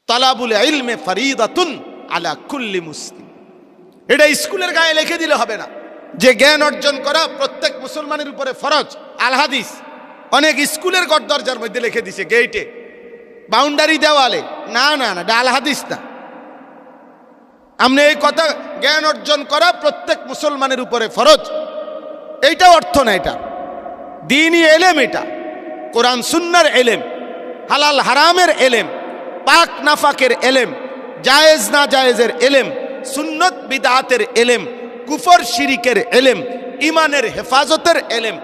তালাবুল ইলমে ফরিদাতুন আলা কুল্লি মুসলিম। এটা স্কুলের গায়ে লিখে দিলে হবে না যে জ্ঞান অর্জন করা প্রত্যেক মুসলমানের উপরে ফরজ। আল হাদিস অনেক স্কুলের ঘর দরজার মধ্যে লিখে দিছে, গেটে, বাউন্ডারি দেওয়ালে। না না না, এটা আল হাদিস না। আপনি এই কথা জ্ঞান অর্জন করা প্রত্যেক মুসলমানের উপরে ফরজ, এইটা অর্থ না। এটা দ্বীনি এলেম, এটা কোরআন সুন্নাহর এলেম, হালাল হারামের এলেম, পাক নাফাকের এলেম, জায়েজ না জায়েজের এলেম, সুন্নত বিদআতের এলেম, কুফর শিরিকের এলেম, ইমানের হেফাজতের এলেম,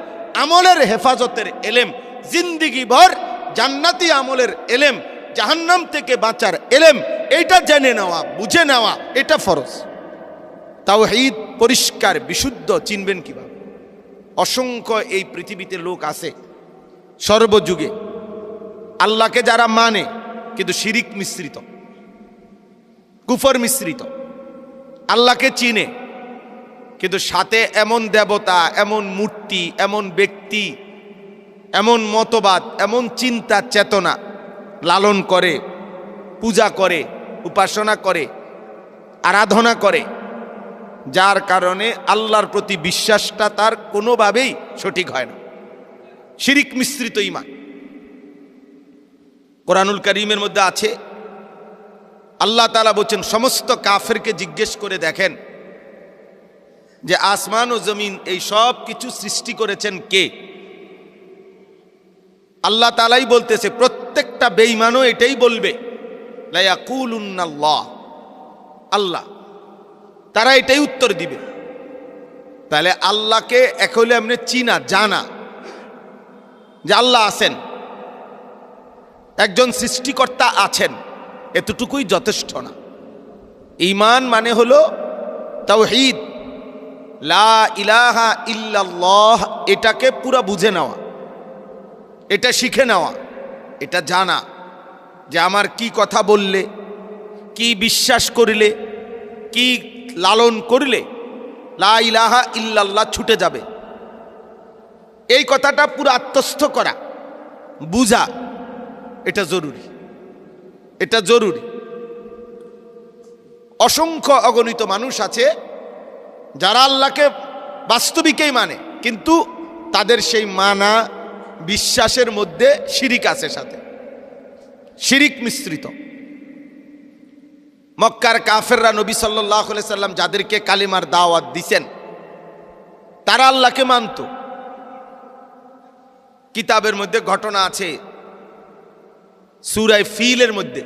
আমলের হেফাজতের এলেম, জিন্দিগি ভর জান্নাতি আমলের এলেম, জাহান্নাম থেকে বাঁচার এলেম, এইটা জেনে নেওয়া, বুঝে নেওয়া, এটা ফরজ। তাওহীদ পরিষ্কার বিশুদ্ধ চিনবেন কিভাবে? অসংখ্য এই পৃথিবীতে লোক আছে সর্বযুগে, আল্লাহকে যারা মানে কিন্তু শিরিক মিশ্রিত, কুফর মিশ্রিত, আল্লাহকে চিনে কিন্তু সাথে এমন দেবতা, এমন মূর্তি, এমন ব্যক্তি, এমন মতবাদ, এমন চিন্তা চেতনা লালন করে, পূজা করে, উপাসনা করে, আরাধনা করে, যার কারণে আল্লাহর প্রতি বিশ্বাসটা তার কোনোভাবেই সঠিক হয় না। শিরিক মিশ্রিত ঈমান। কোরআনুল কারীমের মধ্যে আছে, আল্লাহ তাআলা বলছেন সমস্ত কাফেরকে জিজ্ঞেস করে দেখেন যে আসমান ও জমিন এই সব কিছু সৃষ্টি করেছেন কে? আল্লাহ তাআলাই বলতেছে, প্রত্যেকটা বেঈমানও এটাই বলবে, লা ইয়াকুলুন্নাল্লাহ, আল্লাহ। তারা এটাই উত্তর দিবে। তাহলে আল্লাহকে এক হলে এমনি চিনা, জানা যে আল্লাহ আছেন, একজন সৃষ্টিকর্তা আছেন, এতটুকুই যথেষ্ট না। ঈমান মানে হলো তাওহীদ, লা ইলাহা ইল্লাল্লাহ, এটাকে পুরা বুঝে নেওয়া, এটা শিখে নেওয়া, এটা জানা যে আমার কি কথা বললে, কি বিশ্বাস করিলে, কি লালন করলে লা ইলাহা ইল্লাল্লাহ ছুটে যাবে। এই কথাটা পুরো আত্মস্থ করা, বুঝা, এটা জরুরি, এটা জরুরি। অসংখ্য অগণিত মানুষ আছে যারা আল্লাহকে বাস্তবিকই মানে, কিন্তু তাদের সেই মানা বিশ্বাসের মধ্যে শিরিক আছে, সাথে শিরিক মিশ্রিত। মক্কার কাফেররা নবী সাল্লাল্লাহু আলাইহি সাল্লাম যাদেরকে কালিমার দাওয়াত দিছেন, তারা আল্লাহকে মানত। কিতাবের মধ্যে ঘটনা আছে, সূরা ফিলের মধ্যে